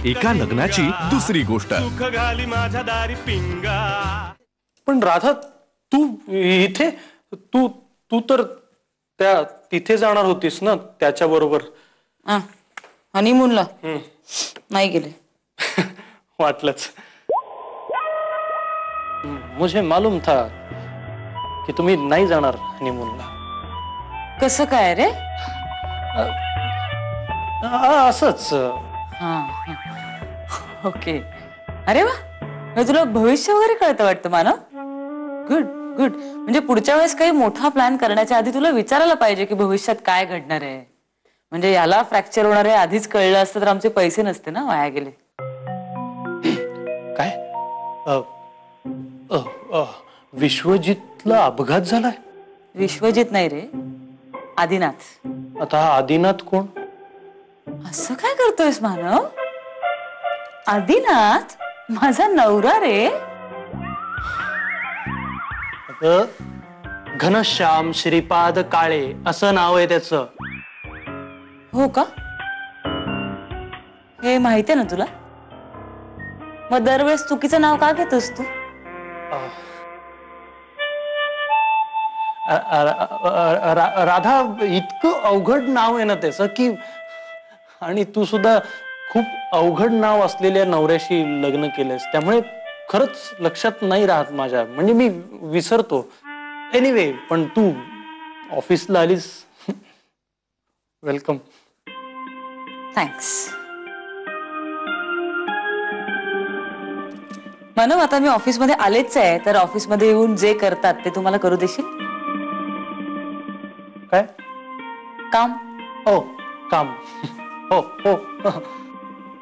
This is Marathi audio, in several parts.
एका लग्नाची दुसरी गोष्ट. पण राधा, तू इथे, तू तू तर त्या तिथे जाणार होतीस ना त्याच्या बरोबर. हनीमूनला नाही गेले. वाटलंच. मुझे मालूम था की तुम्ही नाही जाणार हनीमूनला. कसं काय रे? असंच. ओके. अरे वा, तुला भविष्य वगैरे कळतं वाटतं मानव. Good good. म्हणजे पुढच्या वेळेस काही मोठा प्लॅन करण्याच्या आधी तुला विचारायला पाहिजे की भविष्यात काय घडणार आहे. म्हणजे याला फ्रॅक्चर होणार आहे आधीच कळलं असतं तर आमचे पैसे नसते ना वाया गेले. काय? विश्वजितला अपघात झालाय? विश्वजित नाही रे, आदिनाथ. आता हा आदिनाथ कोण? असं काय करतोयस मानव? आदिनाथ माझा नवरा रे. घनश्याम श्रीपाद काळे असं नाव आहे त्याचं. हो का? हे माहितीये ना तुला? मग दरवेळेस चुकीचं नाव का घेतोस तू? राधा, इतकं अवघड नाव आहे ना त्याचं की, आणि तू सुद्धा खूप अवघड नाव असलेल्या नवऱ्याशी लग्न केलंस त्यामुळे खरंच लक्षात नाही राहत माझ्या. म्हणजे मी विसरतो. एनिवे, पण तू ऑफिसला आलीस, वेलकम. थँक्स. मानव, आता मी ऑफिसमध्ये आलेच आहे तर ऑफिसमध्ये येऊन जे करतात ते तुम्हाला करू देशील? काय काम? हो, काम. हो हो.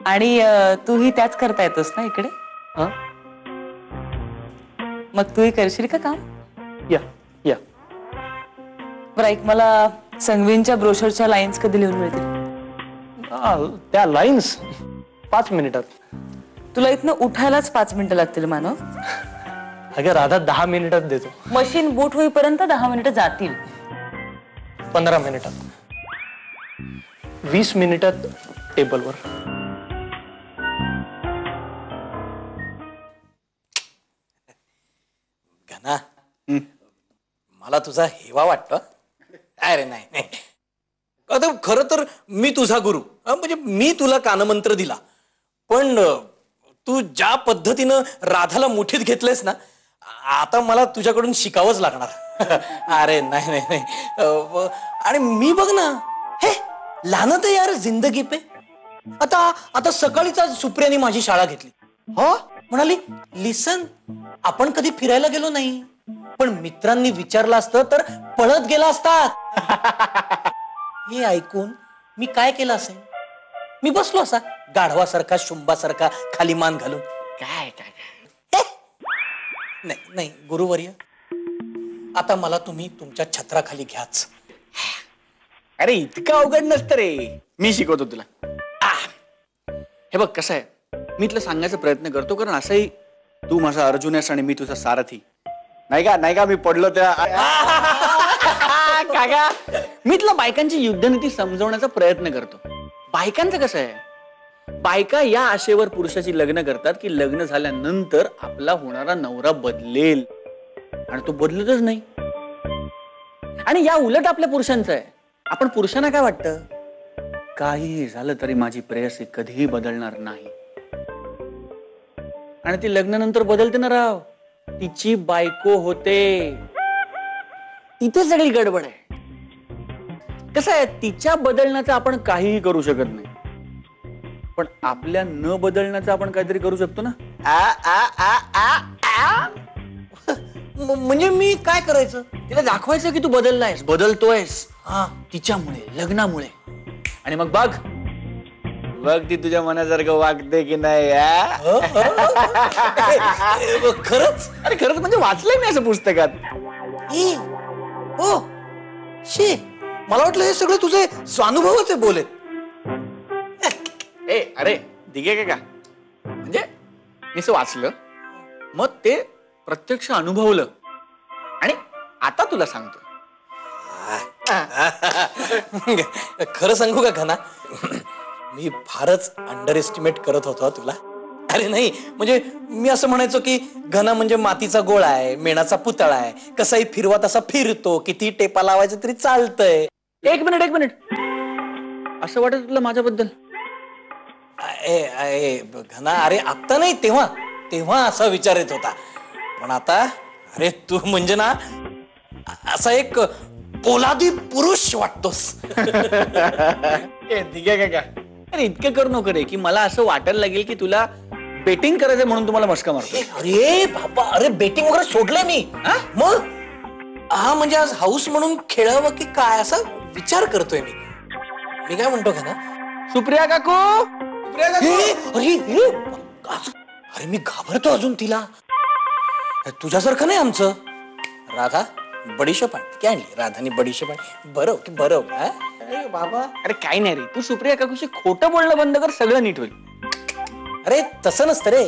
आणि तूही त्याच करता येतोस ना इकडे? मग तूही करशील का काम? या या. बरं ऐक, मला संगवीनच्या ब्रोशरच्या लाईन्स कधी लिहून मिळतील? त्या लाईन्स 5 मिनिटात. तुला इथनं उठायलाच 5 मिनिटं लागतील मानव. अगं राधा, 10 मिनिटात देतो. मशीन बूट होईपर्यंत 10 मिनिटं जातील. 15 मिनिटात. 20 मिनिटात टेबलवर. घना, मला तुझा हेवा वाटतो. अरे नाही, खरं तर मी तुझा गुरु, म्हणजे मी तुला कानमंत्र दिला. पण तू ज्या पद्धतीनं राधाला मुठीत घेतलेस ना, आता मला तुझ्याकडून शिकावंच लागणार. अरे नाही नाही. आणि मी बघ ना, हे लानत आहे यार जिंदगी पे. आता सकाळीच सुप्रियाने माझी शाळा घेतली. हो म्हणाली, लिसन, आपण कधी फिरायला गेलो नाही, पण मित्रांनी विचारलं असतं तर पळत गेला असतात. हे ऐकून मी काय केलं असेल? मी बसलो असा गाढवासारखा, शुंभासारखा खाली मान घालून. काय काय नाही नाही गुरुवर्य, आता मला तुम्ही तुमच्या छत्राखाली घ्याच. अरे इतकं अवघड नसतं रे, मी शिकवतो तुला. हे बघ कसं आहे, मी तुला सांगायचा प्रयत्न करतो, कारण असंही तू माझा अर्जुन आहेस आणि मी तुझा सारथी. नाही का मी पडलो त्या काका, मी तुला बायकांची युद्धनीती समजवण्याचा प्रयत्न करतो. बायकांचं कसं आहे, बायका या आशेवर पुरुषाची लग्न करतात की लग्न झाल्यानंतर आपला होणारा नवरा बदलेल, आणि तो बदलतच नाही. आणि या उलट आपल्या पुरुषांचं आहे. आपण पुरुषांना काय वाटतं, काही झालं तरी माझी प्रेयसी कधीही बदलणार नाही, आणि ती लग्नानंतर बदलते ना राव, तिची बायको होते. तिथे सगळी गडबड आहे. कसं आहे, तिच्या बदलण्याचं आपण काहीही करू शकत नाही, पण आपल्या न बदलण्याचं आपण काहीतरी करू शकतो ना. म्हणजे मी काय करायचं? तिला दाखवायचं की तू बदललायस, बदलतोयस तिच्यामुळे, लग्नामुळे. आणि मग बघ ती तुझ्या मनासारखं वागते की नाही. खरंच? अरे खरंच म्हणजे वाचलंय मी असं पुस्तकात. हो शे, मला वाटलं हे सगळं तुझे स्वानुभवच आहे बोले. अरे दिगे का, म्हणजे मी असं वाचलं, मग ते प्रत्यक्ष अनुभवलं, आणि आता तुला सांगतो. खरं सांगू का घना, मी फारच अंडर एस्टिमेट करत होतो तुला. अरे नाही, म्हणजे मी असं म्हणायचो की घना म्हणजे मातीचा गोळा आहे, मेणाचा पुतळा आहे, कसाही फिरवा तसा फिरतो, किती टेपा लावायचं तरी चालतंय. एक मिनिट असं वाटत तुला माझ्याबद्दल? घना अरे आत्ता नाही, तेव्हा तेव्हा असा विचार येत होता. पण आता अरे तू म्हणजे ना असा एक पोलादी पुरुष वाटतोस. ठीक आहे का? अरे इतकं करू नको रे की मला असं वाटायला लागेल की तुला बेटिंग करायचं म्हणून तुम्हाला मस्का मारतो. अरे बाबा, अरे बेटिंग वगैरे सोडलंय मी. मग हा म्हणजे आज हाऊस म्हणून खेळावं की काय असा विचार करतोय मी. मी काय म्हणतो का ना, सुप्रिया काकू, अरे मी घाबरतो अजून तिला. तुझ्यासारखं नाही आमचं. राधा बडीशेप आणते. काय आणली राधानी बडीशेप आणली? बरं की बरं. बाबा अरे काय नाही रे, तू सुप्रिया काकूशी खोटं बोलणं बंद कर, सगळं नीट होईल. अरे तसं नसतं रे.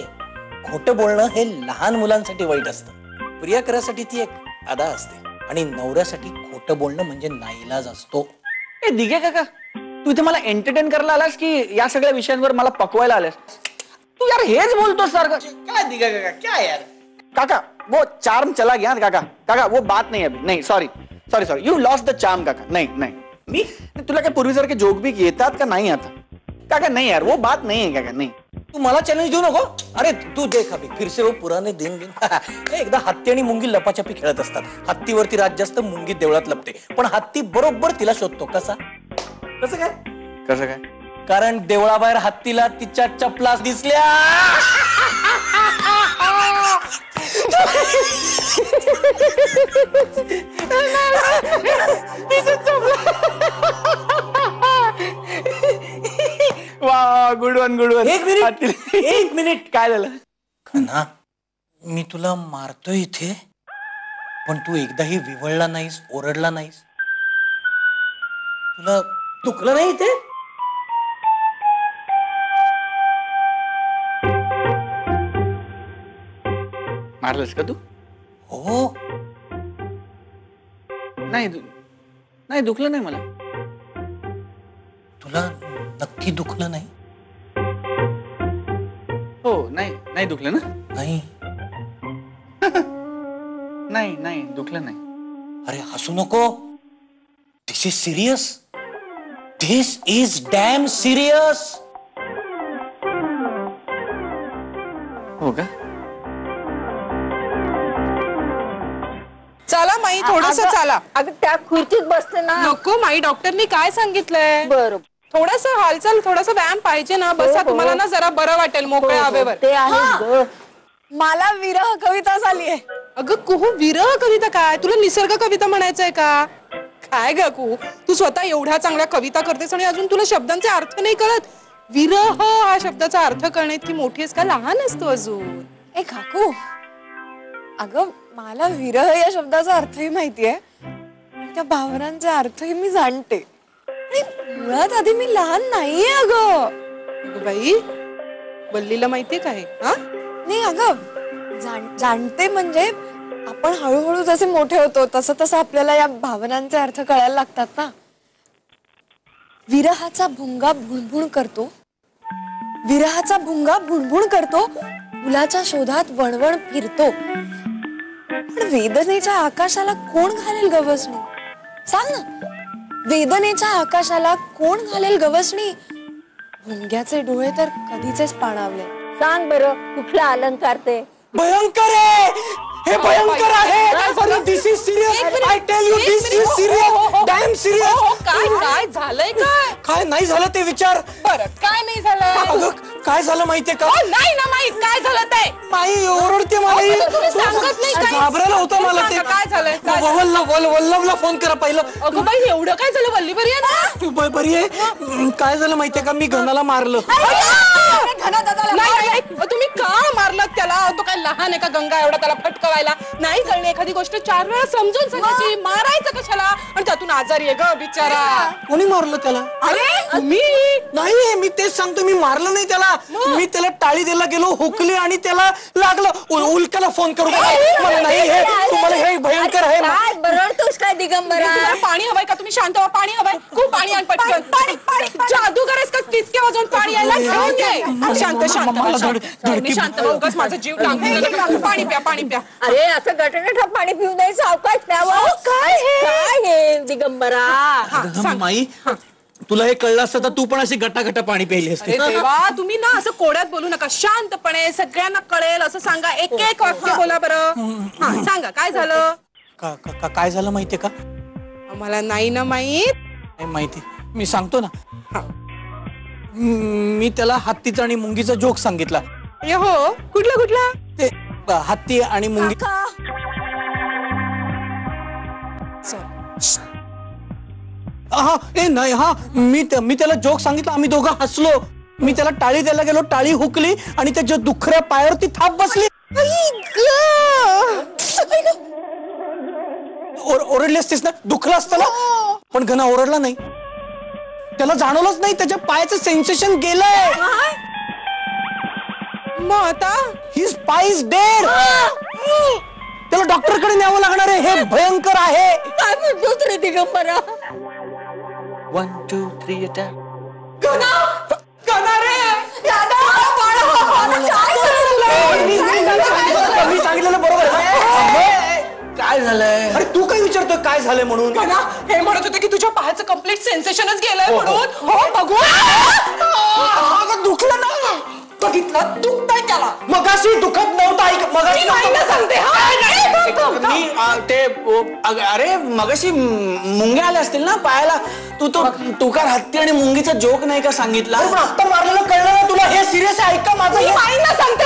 खोटं बोलणं हे लहान मुलांसाठी वाईट असतं. प्रिया करासाठी ती एक अदा असते आणि नवऱ्यासाठी खोटं बोलणं म्हणजे नाईलाज असतो. ए दिघे काका, तू इथे मला एंटरटेन करायला आलास की या सगळ्या विषयांवर मला पकवायला आलास? तू यार हेच बोलतोस सारखं. काय दिगा काका, काय यार? काका वो चार्म चला गया काका वो बात नहीं अभी. नहीं sorry you lost the charm काका. नहीं मी तुला काय पूर्वीसारखे जोक बी येतात का नाही आता? काका नहीं यार वो बात नहीं है काका. नहीं तू मला चॅलेंज देऊ नको. अरे तू देख अभि फिर से वो पुराने दिन एकदा हत्ती आणि मुंगी लपाछपी खेळत असतात. हत्तीवरती राज्य असतं, मुंगी देवळात लपते. पण हत्ती बरोबर तिला शोधतो. कसं काय? कारण देवळाबाहेर हत्तीला तिच्या चपला दिसल्या. वा गुड वन. एक मिनिट काय झालं? खना, मी तुला मारतोय इथे, पण तू एकदाही विवळला नाहीस, ओरडला नाहीस. तुला दुखलं नाही इथे? मारलंस का तू? हो. नाही दुखलं नाही मला. तुला नक्की दुखलं नाही? हो नाही दुखलं ना? नाही. नाही दुखलं नाही. अरे हसू नको. This is serious. This is damn serious. हो का? चला माई, थोडस चाला. अगं त्या खुर्चीत बसते ना. नको माई, डॉक्टरनी काय सांगितलंय? बरं थोडस हालचाल, थोडासा व्यायाम पाहिजे ना. बसा, तुम्हाला ना जरा बरं वाटेल मोकळ्या हवेवर. ते आहे. मला विरह कविता झालीये. अगं कुहू, विरह कविता काय? तुला निसर्ग कविता म्हणायचंय का? काय ग कुहू, तू स्वतः एवढ्या चांगल्या कविता करतेस आणि अजून तुला शब्दांचे अर्थ नाही कळत? विरह हा शब्दाचा अर्थ कळणे इतकी मोठी आहेस का? लहान असतो अजून. ए काकू, अगं मला विरह या शब्दाचा अर्थही माहितीये, त्या भावनांचा अर्थही मी जाणते. आणि मुळात आधी मी लहान नाहीये अगं. बाई, वल्लीला माहितीये काय? हा नाही अगं, जाणते म्हणजे आपण हळूहळू जसे मोठे होतो तसं तसं आपल्याला या भावनांचे अर्थ कळायला लागतात ना. विरहाचा भुंगा भुणभुण करतो, विरहाचा भुंगा भुणभुण करतो, फुलाच्या शोधात वणवण फिरतो. पण वेदनेच्या आकाशाला कोण घालेल गवसणी? सांग ना, वेदनेच्या आकाशाला कोण घालेल गवसणी? भुंग्याचे डोळे तर कधीचेच पाणावले. सांग बरं कुठला अलंकार ते? भयंकर आहे हे, भयंकर आहे. This is serious. I tell you this is serious. Damn serious. काय झालंय? काय नाही झालं ते विचार. बरं, काय नाही झालं? अगं काय झालं माहितीये का? नाही ना माहित काय झालं ते. माई ओरडते मला. तुम्ही सांगत नाही काय? घाबरायला होतं मला ते. काय झालंय? वल्लभला फोन करा पहिलं. अगं बाई, एवढं काय झालं? वल्ली बरी आहे ना? बरी आहे. काय झालं माहितीये का? मी घनाला मारलं. नाही, तुम्ही का मारलात त्याला? तो काय लहान आहे का गंगा एवढा त्याला फटकवायला? नाही कळणे एखादी गोष्ट 4 वेळा समजून सांगायची, मारायचं कशाला? आणि त्यातून आजारी आहे ग बिचारा. कोणी मारलं त्याला? अरे तुम्ही नाही, मी तेच सांगतो, मी मारलं नाही त्याला. मी त्याला टाळी द्यायला गेलो, हुकली आणि त्याला लागलं. उल्काला फोन करू का? मला नाही, हे तुम्हाला हे भयंकर आहे. काय बरळतोस काय दिगंबरा? तुम्हाला पाणी हवंय का? तुम्ही शांत व्हा. पाणी हवंय? खूप पाणी आण पटकन. पाणी जादूगर आहेस का? तितके वाजवून पाणी यायला घेऊन ये. शांत शांत शांत उगाच माझा जीव टांगून. पाणी प्या, पाणी प्या. अरे असं गटगट पाणी पिऊ नये, सावकाश प्यावं. काय हे दिगंबरा? माई, तुला हे कळलं असतं तर तू पण अशी गटागटा पाणी प्यायली असते. अरे देवा, तुम्ही ना असं कोड्यात बोलू नका. शांतपणे सगळ्यांना कळेल असं सांगा. एक एक वाक्य बोला बरं. हा सांगा, काय झालं? काय झालं माहितीये का? आम्हाला नाही ना माहित. नाही माहिती, मी सांगतो ना. मी त्याला हत्तीचा आणि मुंगीचा जोक सांगितला. हो, कुठला कुठला? ते हत्ती आणि मुंगी. हा नाही, हा मी त्याला जोक सांगितला. आम्ही दोघं हसलो. मी त्याला टाळी द्यायला गेलो, टाळी हुकली आणि त्याच्या दुखऱ्या पायावरती थाप बसली. ओरडली असतेस ना, दुखलं असतं ना. पण घना ओरडला नाही. त्याला जाणवलंच नाही, त्याच्या पायाचं सेन्सेशन गेलंय. मग आता हिज पाय इज डेड. त्याला डॉक्टरकडे न्यावं लागणार आहे. हे भयंकर आहे. काय म्हणतोस रे दिगंबरा? 1 2 3 अटॅक. मी सांगितलेलं बरोबर आहे. काय झालंय? अरे तू काय विचारतोय काय झालंय म्हणून? हे म्हणत होते की तुझ्या पायाचं कम्प्लीट सेन्सेशनच गेलंय म्हणून. हो बघू. दुखलं ना. बघितलं, दुखतंय त्याला. मगाशी दुखत नव्हतं. ऐक, मगाशी सांगते. अरे मगाशी मुंग्या आल्या असतील ना पायाला. तू का हत्ती आणि मुंगीचा जोक नाही का सांगितला? आत्ता मारलेलं कळलं ना तुला? हे सिरियस आहे. ऐका माझं. ना सांगते.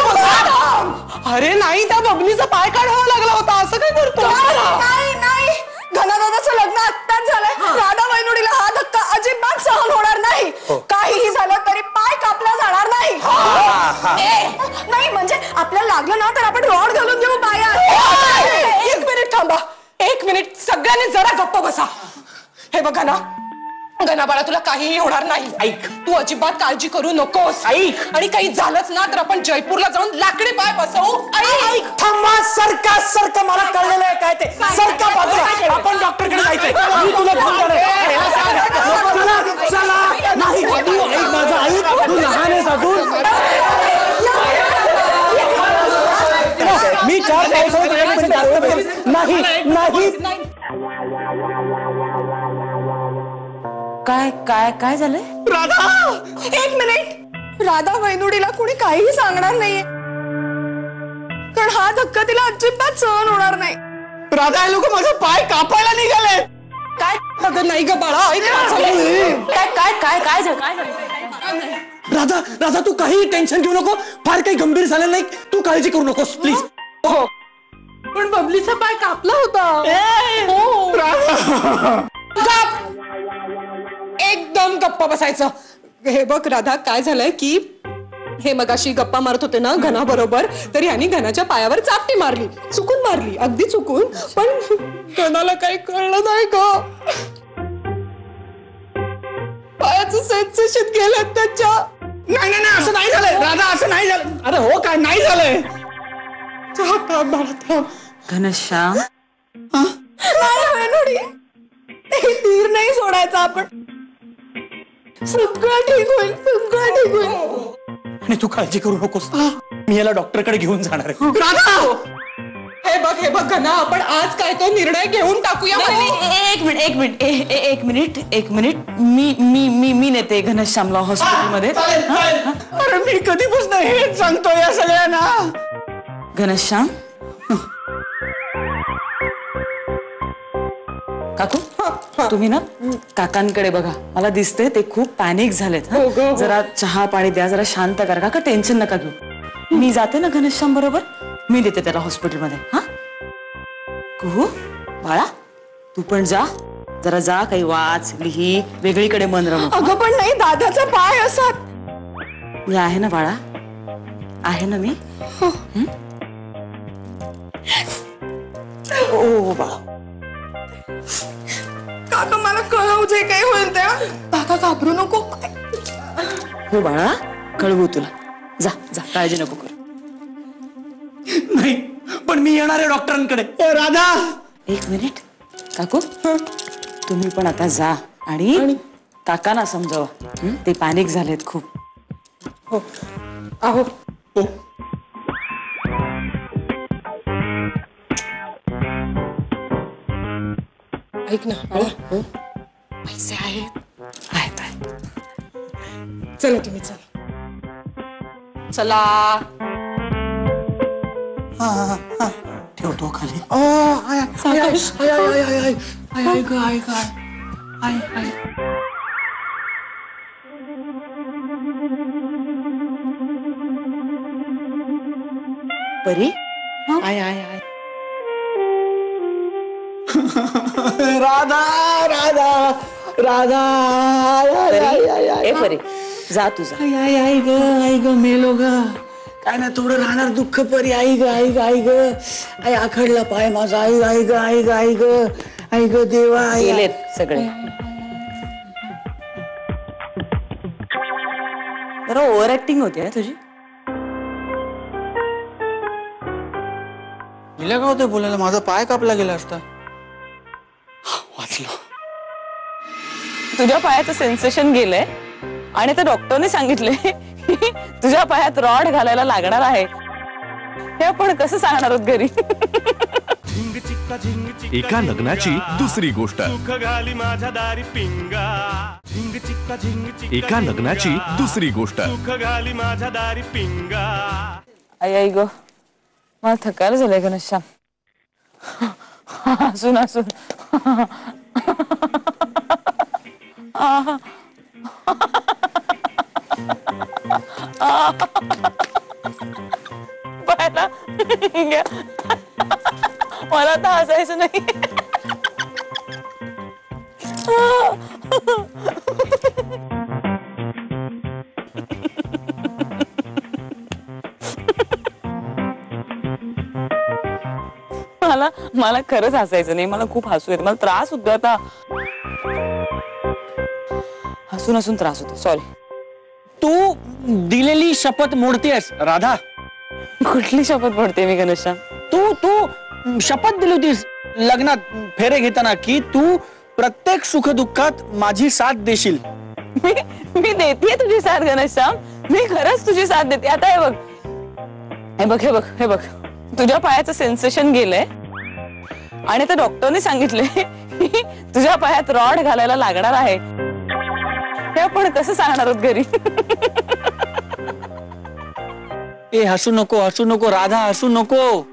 अरे नाही, त्या बबलीचा पाय काढावा लागला होता. असं काय करतो? नाही घनदादाचं लग्न आत्ताच झालंय. राधा वैनुडीला हा धक्का अजिबात सहन होणार नाही. काहीही झालं तरी पाय कापला जाणार नाही. नाही म्हणजे आपल्याला लागलं ना तर आपण रॉड घालून घेऊ पायात. 1 मिनिट थांबा. 1 मिनिट. सगळ्यांनी जरा गप्प बसा. हे बघा ना, गणा बाळा, तुला काहीही होणार नाही. ऐक, तू अजिबात काळजी करू नकोस. ऐक. आणि काही झालंच ना तर आपण जयपूरला जाऊन लाकडी पाय बसवू. ऐक, थांबा. सरका मला कळलेलं आहे काय ते. सरका बाजूला. आपण डॉक्टरकडे जायचंय. मी तुला घेऊन जाणार. चला. नाही, तू ऐक माझं. ऐक, तू लहान आहेस अजून. मी 4 पावसाळ्यात 1 मिनिट जास्त बसेल. नाही. काय झालंय? राधा, 1 मिनिट. राधा वैनुडीला कुणी काहीही सांगणार नाहीये, कारण हा धक्का तिला अजिबात सहन होणार नाही. राधा, हे लोक माझा पाय कापायला निघाले. काय? अगं नाही ग बाळा. काय झालं? राधा, तू काही टेन्शन घेऊ नको. फार काही गंभीर झालं नाही. तू काळजी करू नकोस प्लीज. हो, पण बबलीचा पाय कापला होता. एकदम गप्प बसायचं. हे बघ राधा, काय झालंय की हे मगाशी गप्पा मारत होते ना घना बरोबर, तर ह्यानी घनाच्या पायावर चापटी मारली. चुकून मारली, अगदी चुकून. पण घनाला काही कळलं नाही ग. पायाचं सेन्सेशन गेलं त्याच्या. नाही, असं नाही झालंय राधा. असं नाही झालं. अरे हो, काय नाही झालंय. घनश्याम, तीर नाही सोडायचा आपण. सगळं ठीक होईल. आणि तू काळजी करू नकोस. मी याला डॉक्टरकडे घेऊन जाणार आहे. राधा, हे बघ घना, आपण आज काय तो निर्णय घेऊन टाकूया. एक मिनिट. मी नेते घनश्यामला हॉस्पिटलमध्ये. अरे मी कधीपासून हेच सांगतो या सगळ्यांना. घनश्याम, काकू, तुम्ही ना काकांकडे बघा. मला दिसतंय ते खूप पॅनिक झालेत. जरा चहा पाणी द्या, जरा शांत करा. काका टेन्शन नका घेऊ. मी जाते ना घनश्याम बरोबर. मी देते त्याला हॉस्पिटलमध्ये. हा कुहू, बाळा तू पण जा. जरा जा, काही वाच, लिही, वेगळीकडे मन रमव. अगं पण नाही, दादाचा पाय असा. मी आहे ना बाळा, आहे ना मी. हं? ओ बाळा, काका मला कळव जे काही होईल त्या. काका घाबरू नको. हो बाळा, कळवू तुला. जा जा, काळजी नको करू. नाही, पण मी येणार आहे डॉक्टरांकडे. राधा, एक मिनिट काकू, तुम्ही पण आता जा आणि काकांना समजावा. हं? ते पॅनिक झालेत खूप. हो आहो. हो. ऐक ना बाळा, पैसे आहेत. आहेत आहेत. चला तुम्ही चला. चला. ठेवतो खाली. सावकाश. परी, राधा राधा राधा. ए परी, जा तू जा. आई ग मेलो ग. काय ना थोडं राहणार दुःख परी. आई ग आई आखडला पाय माझा. आई ग देवा. गेलेत सगळे. जरा ओव्हर ऍक्टिंग होती आहे तुझी. हिला काय होतं बोलायला? माझा पाय कापला गेला असता. वाचलो. तुझ्या पायाचं सेन्सेशन गेलंय आणि त्या डॉक्टरने सांगितले तुझ्या पायात रॉड घालायला लागणार आहे. हे आपण कसं सांगणार आहोत घरी? एका लग्नाची दुसरी गोष्ट. एका लग्नाची दुसरी गोष्ट. आई ग, मला थकायला झालंय घनश्याम. हसून हसून. पाहिला? मला आता हसायचं नाही. मला खरंच हसायचं नाही. मला खूप हसू येत. मला त्रास होतो आता. हसून हसून त्रास होतो. सॉरी. तू दिलेली शपथ मोडतेस राधा. कुठली शपथ पडते मी घनश्याम? तू शपथ दिली होतीस लग्नात फेरे घेताना की तू प्रत्येक सुखदुःखात माझी साथ देशील. मी देते तुझी साथ घनश्याम. मी खरंच तुझी साथ देते. आता हे बघ तुझ्या पायाचं सेन्सेशन गेलंय आणि त्या डॉक्टरने सांगितले तुझ्या पायात रॉड घालायला लागणार आहे. हे आपण कसं सांगणार आहोत घरी? ए हसू नको राधा, हसू नको.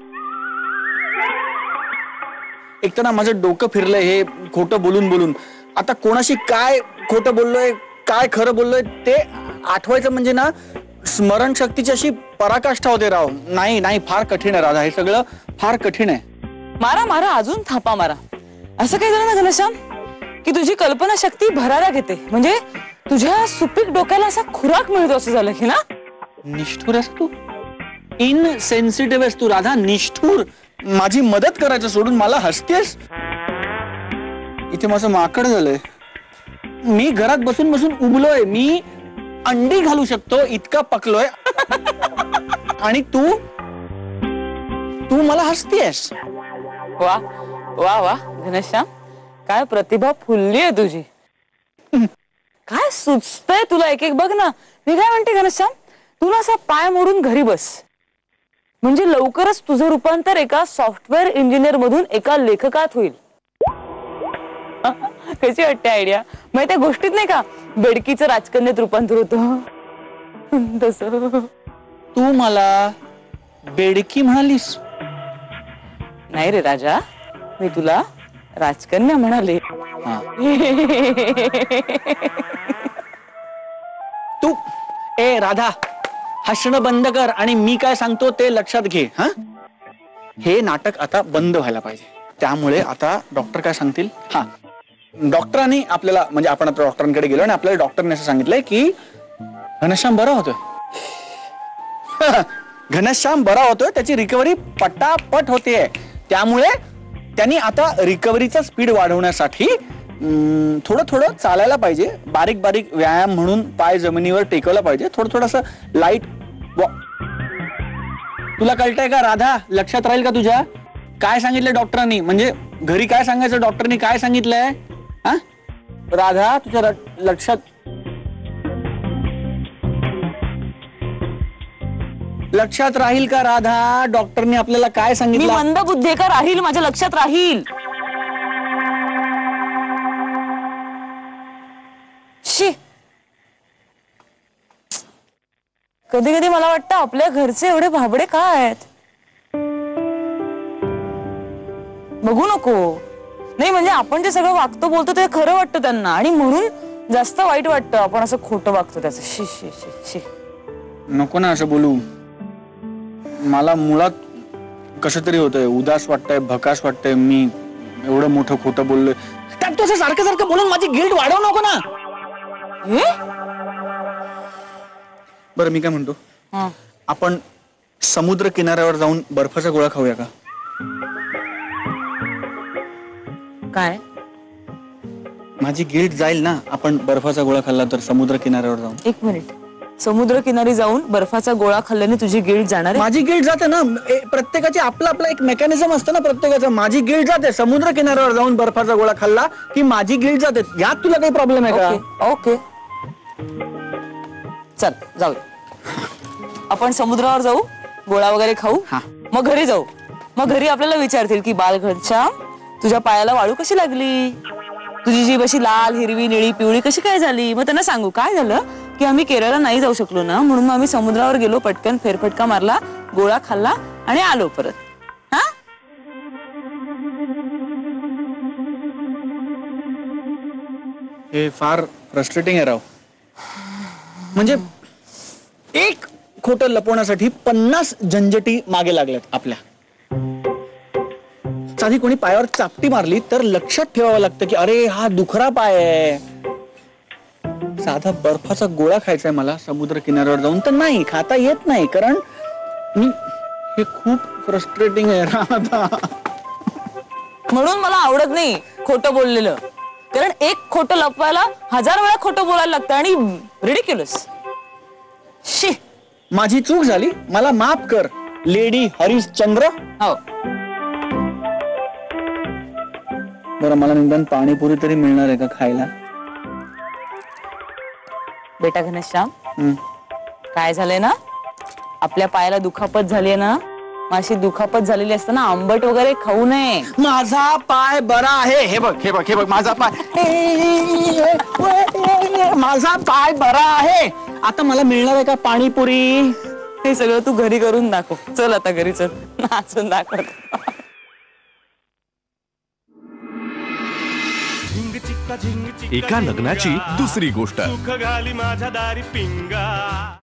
एक तर ना माझं डोकं फिरलंय हे खोटं बोलून. आता कोणाशी काय खोटं बोललोय, काय खरं बोललोय ते आठवायचं म्हणजे ना स्मरणशक्तीची अशी पराकाष्ठा होते राव. नाही फार कठीण आहे राधा. हे सगळं फार कठीण आहे. मारा अजून थापा मारा. असं काही झालं ना घनश्याम की तुझी कल्पना शक्ती भरायला घेते. म्हणजे तुझ्या सुपीक डोक्याला असा खुराक मिळतो असं झालं की ना. निष्ठूर आहेस तू. इनसेन्सिटिव्ह आहेस तू राधा. निष्ठूर. माझी मदत करायचं सोडून मला हसतेस. इथे माझं माकड झालंय. मी घरात बसून उबलोय. मी अंडी घालू शकतो इतका पकलोय. आणि तू मला हसतेस. वा वा वा घनश्याम, काय प्रतिभा फुलली आहे तुझी. काय सुचतंय तुला एक एक. बघ ना, मी काय म्हणते घनश्याम, तुला असा पाय मोडून घरी बस. म्हणजे लवकरच तुझं रूपांतर एका सॉफ्टवेअर इंजिनियर मधून एका लेखकात होईल. कशी वाटते आयडिया? मग त्या गोष्टीत नाही का बेडकीचं राजकन्यात रूपांतर होतं तस. तू मला बेडकी म्हणालीस? नाही रे राजा, मी तुला राजकन्या म्हणाले. तू ए राधा, हसणं बंद कर आणि मी काय सांगतो ते लक्षात घे. हा, हे नाटक आता बंद व्हायला पाहिजे. त्यामुळे आता डॉक्टर काय सांगतील. हा, डॉक्टरांनी आपल्याला, म्हणजे आपण आता डॉक्टरांकडे गेलो आणि आपल्याला डॉक्टरने असं सांगितलंय की घनश्याम बरा होतोय. घनश्याम बरा होतोय, त्याची रिकव्हरी पटापट होतेय. त्यामुळे त्यांनी आता रिकव्हरीचा स्पीड वाढवण्यासाठी थोडं थोडं चालायला पाहिजे. बारीक बारीक व्यायाम म्हणून पाय जमिनीवर टेकवला पाहिजे. थोडं असं लाईट. तुला कळतंय का राधा? लक्षात राहील का तुझ्या? काय सांगितलं डॉक्टरांनी? म्हणजे घरी काय सांगायचं? डॉक्टरांनी काय सांगितलंय? हा राधा, तुझ्या लक्षात राहील का राधा? डॉक्टरनी आपल्याला काय मी सांगितलं? मंदबुद्धी आहे का? राहील, माझ्या लक्षात राहील. शी, कधी कधी मला वाटतं आपल्या घरचे एवढे भाबडे का आहेत? बघू नको. नाही म्हणजे आपण जे सगळं वागतो बोलतो ते खरं वाटतं त्यांना, आणि म्हणून जास्त वाईट वाटतं आपण असं खोटं वागतो त्याचं. शी शी शी शी. नको ना असं बोलू. मला मुळात कसं तरी होतंय, उदास वाटतंय, भकास वाटतंय. मी एवढं मोठं खोटं बोललोय. त्यात तू असं सारखं सारखं बोलून माझी गिल्ट वाढवू नको ना. बरं मी काय म्हणतो, आपण समुद्र किनाऱ्यावर जाऊन बर्फाचा गोळा खाऊया का? काय? माझी गिल्ट जाईल ना आपण बर्फाचा गोळा खाल्ला तर समुद्र किनाऱ्यावर जाऊन. एक मिनिट, समुद्र किनारी जाऊन बर्फाचा गोळा खाल्ल्याने तुझी गिल्ट जाणार आहे? माझी गिल्ट जाते ना. प्रत्येकाचे आपलं आपलं एक मेकॅनिझम असतं ना प्रत्येकाचं. माझी गिल्ट जाते. समुद्र किनाऱ्यावर जाऊन बर्फाचा गोळा खाल्ला की माझी गिल्ट जाते. यात तुला काही प्रॉब्लेम आहे का? ओके, चल जाऊ. आपण समुद्रावर जाऊ, गोळा वगैरे खाऊ, मग घरी जाऊ. मग घरी आपल्याला विचारतील की बाल घनश्याम, तुझ्या पायाला वाळू कशी लागली? तुझी जीभ अशी लाल, हिरवी, निळी, पिवळी कशी काय झाली? मग त्यांना सांगू काय झालं की आम्ही केरळला नाही जाऊ शकलो ना, म्हणून मग आम्ही समुद्रावर गेलो, पटकन फेरफटका मारला, गोळा खाल्ला आणि आलो परत. हा, हे फार फ्रस्ट्रेटिंग आहे राव. म्हणजे एक खोटं लपवण्यासाठी 50 झंझटी मागे लागल्यात आपल्या. साधी कोणी पायावर चापटी मारली तर लक्षात ठेवावं लागतं की अरे हा दुखरा पाय आहे. साधा बर्फाचा गोळा खायचा आहे मला समुद्र किनाऱ्यावर जाऊन तर नाही खाता येत नाही, कारण मी हे खूप फ्रस्ट्रेटिंग आहे राधा. म्हणून मला आवडत नाही खोटं बोललेलं, कारण एक खोटं लपवायला 1000 वेळा खोटं बोलायला लागतं आणि रिडिक्युलस. शी, माझी चूक झाली, मला माफ कर लेडी हरिश्चंद्र. हो, बरं मला निदान पाणीपुरी तरी मिळणार आहे का खायला? बेटा घनश्याम, काय झालंय ना, आपल्या पायाला दुखापत झाली ना, अशी दुखापत झालेली असताना आंबट वगैरे खाऊ नये. माझा पाय बरा आहे. हे बघ हे बघ हे बघ माझा पाय, माझा पाय बरा आहे. आता मला मिळणार आहे का पाणीपुरी? हे सगळं तू घरी करून दाखव. चल आता घरी चल, नाचून दाखव. एका लग्नाची दुसरी गोष्ट. सुख घाली माझ्या दारी पिंगा.